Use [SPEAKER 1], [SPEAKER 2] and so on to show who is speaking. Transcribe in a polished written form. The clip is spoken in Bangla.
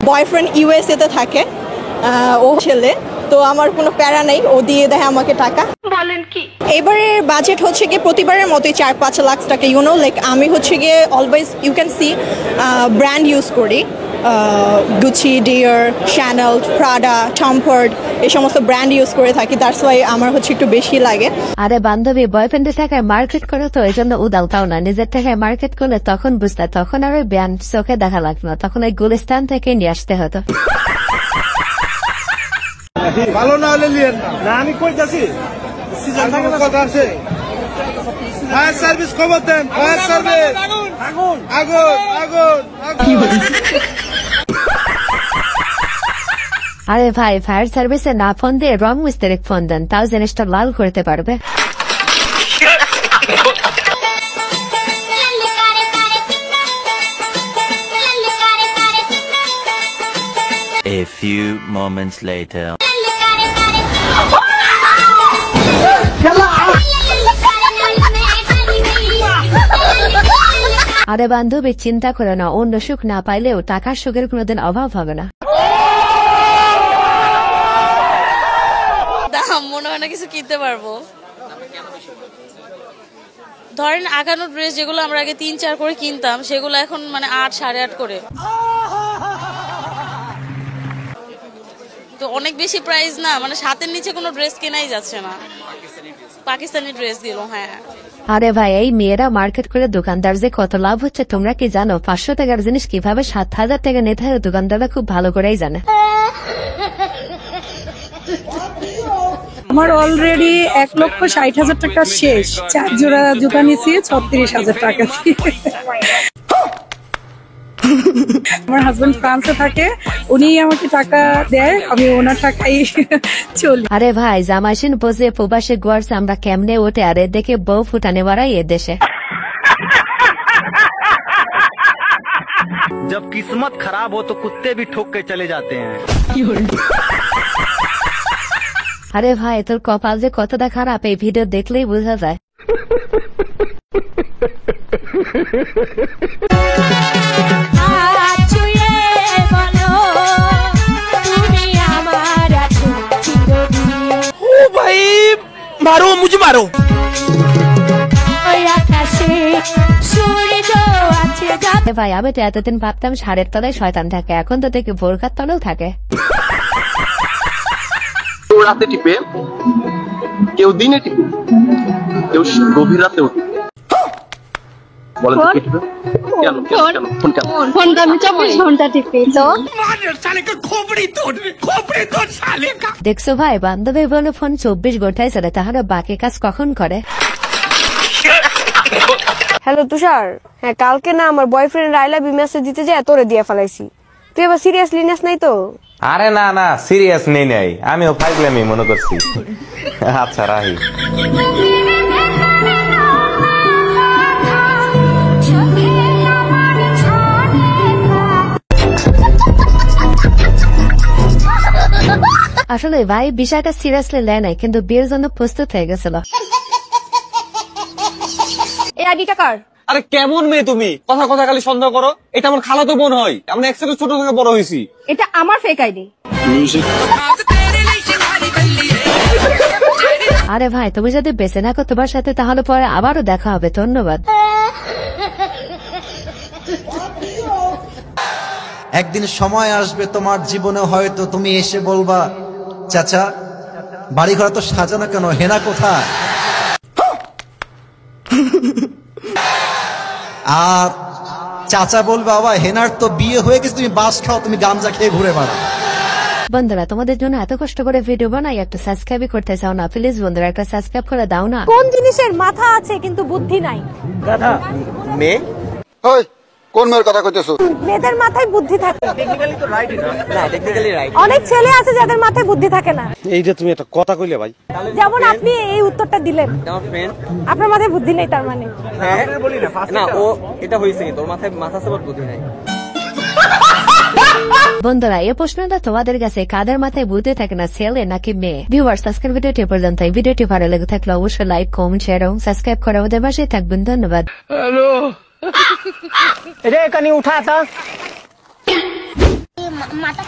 [SPEAKER 1] বয়ফ্রেন্ড ইউএসএ তে থাকে, ও ছেলে, তো আমার কোনো প্যারা নেই, ও দিয়ে দেয় আমাকে টাকা।
[SPEAKER 2] বলেন কি?
[SPEAKER 1] এবারের বাজেট হচ্ছে গিয়ে প্রতিবারের মতোই 4-5 লাখ টাকা। লাইক আমি হচ্ছে গিয়ে always you can see brand use করি, Gucci, Dior, Chanel, Prada, Tom Ford, এই সমস্ত ব্র্যান্ড ইউজ করে থাকি। দ্যাটস ওয়াই আমার হচ্ছে একটু বেশি লাগে।
[SPEAKER 3] আরে বান্ধবী, বয়ফ্রেন্ডের টাকায় মার্কেট করে তো এই জন্য উদাও, তাও না নিজের টাকায় মার্কেট করলে তখন বুঝতে, তখন আর ওই ব্র্যান্ড চোখে দেখা লাগতো না, তখন ওই গুলিস্তান থেকে নিয়ে আসতে হতো।
[SPEAKER 4] ভালো না হলে নিয়েন না, আমি কইতাছি কথা আছে। ফায়ার সার্ভিস খবর দেন, ফায়ার সার্ভিস। আগুন আগুন আগুন আগুন।
[SPEAKER 3] আরে ভাই, ফায়ার সার্ভিসে না ফোন দিয়ে রং মিস্ত্রিক ফোন দেন, তাও জিনিসটা লাল করতে পারবে।
[SPEAKER 5] A few moments later.
[SPEAKER 3] আরে বান্ধবী, চিন্তা করো না, অন্য সুখ না পাইলেও টাকার সুখের কোনোদিন অভাব হবে না।
[SPEAKER 6] মনে হয় না কিছু কিনতে পারবো। ধরেন আগানো ড্রেস যেগুলো আমরা আগে 3-4 করে কিনতাম, সেগুলো এখন মানে 8, 8.5 করে। তো অনেক বেশি প্রাইস না, মানে 7-এর নিচে কোনো ড্রেস কেনাই যাচ্ছে না। পাকিস্তানি ড্রেস দিল। হ্যাঁ
[SPEAKER 3] আরে ভাই, এই মেয়েরা মার্কেট করে দোকানদার যে কত লাভ হচ্ছে তোমরা কি জানো? 500 টাকার জিনিস কিভাবে 7,000 টাকা নিতে হয় দোকানদাররা খুব ভালো করেই জানে।
[SPEAKER 7] আমার অলরেডি 1,60,000 টাকা শেষ। 4 জোড়া জুতা নিয়েছি 36,000 টাকা দিয়ে। আমার হাজবেন্ড ফ্রান্সে থাকে, উনি আমাকে টাকা দেয়, আমি ওনার টাকাই চলি।
[SPEAKER 3] আরে ভাই, জামাইশিন বোঝে প্রবাসে গোয়ার্স আমরা কেমনে ওঠে, আর দেখে বউ ফুটানে বাড়াই এ দেশে।
[SPEAKER 8] जब किस्मत खराब हो तो कुत्ते भी ठोक के चले जाते हैं।
[SPEAKER 3] আরে ভাই, তোর কপাল যে কতটা খারাপ এই ভিডিও দেখলেই বোঝা যায়।
[SPEAKER 8] भाई मारो, मुझे मारो।
[SPEAKER 3] ভাই, আমি তো এতদিন ভাবতাম সারের তলায় শয়তান থাকে, এখন তো দেখি বোরখার তলেও থাকে।
[SPEAKER 9] কেউ রাতে টিপে, কেউ দিনে টিপে, কেউ গভীর রাতে উঠে। বলেন তো কে টিপে? কেন কেন ফোন কেন?
[SPEAKER 2] ফোন তো আমি 24 ঘন্টা টিপি। তো
[SPEAKER 3] দেখছো ভাই, বান্ধবী বলে ফোন 24 ঘন্টায় চলে, তাহলে বাকি কাজ কখন করে?
[SPEAKER 10] হ্যালো তুষার, হ্যাঁ কালকে না আমার boyfriend I love you message দিতে যায়, তোরে দিয়ে ফেলাইছি। তুই এবার সিরিয়াসলি নেস নাই তো?
[SPEAKER 11] আরে না না, সিরিয়াস নেই নাই, আমিও ফাইজলামি মনে করছি। আচ্ছা রাহি।
[SPEAKER 3] আসলে ভাই বিষয়টা সিরিয়াসলি নেয় নাই, কিন্তু বিয়ের জন্য প্রস্তুত হয়ে গেছিল।
[SPEAKER 10] এই আইডিটা কার?
[SPEAKER 12] আরে কেমন মেয়ে তুমি, কথা কথা খালি সন্দেহ করো। এটা আমার খালাতো বোন হয়, আমরা একসাথে ছোট থেকে বড় হয়েছি।
[SPEAKER 10] এটা আমার ফেক আইডি।
[SPEAKER 3] আরে ভাই, তুমি যদি বেঁচে থাকো তোমার সাথে, তাহলে পরে আবারও দেখা হবে। ধন্যবাদ।
[SPEAKER 13] একদিন সময় আসবে তোমার জীবনে, হয়তো তুমি এসে বলবা, চাচা বাড়ি ঘর তো সাজানো কেন, হেনা কোথায়? আর চাচা বলবে, বাবা হেনার তো বিয়ে হয়ে গেছে, তুমি বাস খাও, তুমি গামজা খেয়ে ঘুরে বেড়াও।
[SPEAKER 3] বন্ধুরা, তোমাদের জন্য এত কষ্ট করে ভিডিও বানাই, একটা সাবস্ক্রাইব করতে চাও না? প্লিজ বন্ধুরা একটা সাবস্ক্রাইব করে দাও না।
[SPEAKER 10] কোন জিনিসের মাথা আছে কিন্তু বুদ্ধি নাই?
[SPEAKER 4] গাধা।
[SPEAKER 9] মেয়ে ওই কোন মেয়ের কথা কইতেছো?
[SPEAKER 10] মেয়েদের মাথায় বুদ্ধি থাকে।
[SPEAKER 12] টেকনিক্যালি তো রাইট না, টেকনিক্যালি রাইট।
[SPEAKER 10] অনেক ছেলে আছে যাদের মাথায় বুদ্ধি থাকে না।
[SPEAKER 4] এইটা তুমি একটা কথা কইলে ভাই।
[SPEAKER 10] যেমন আপনি এই উত্তরটা দিলেন,
[SPEAKER 12] আমার ফ্রেন্ড
[SPEAKER 10] আপনার মাথায় বুদ্ধি নেই তার মানে?
[SPEAKER 12] হ্যাঁ বলি না, না ও এটা হইছে কিন্তু ওর মাথায় মাথা সাবার বুদ্ধি নাই।
[SPEAKER 3] বন্ধুরা, এই প্রশ্নটা তোমাদের কাছে, কাদের মাথায় বুদ্ধি থাকে না, ছেলে নাকি মেয়ে? ভিউয়ার্স, আজকের ভিডিওটি পর্যন্ত। এই ভিডিওটি ভালো লেগে থাকলে অবশ্যই লাইক, কমেন্ট, শেয়ার এবং সাবস্ক্রাইব করে আমাদের পাশে থাকবেন। ধন্যবাদ।
[SPEAKER 12] হ্যালো রে, কানি উঠা था।
[SPEAKER 14] মাথা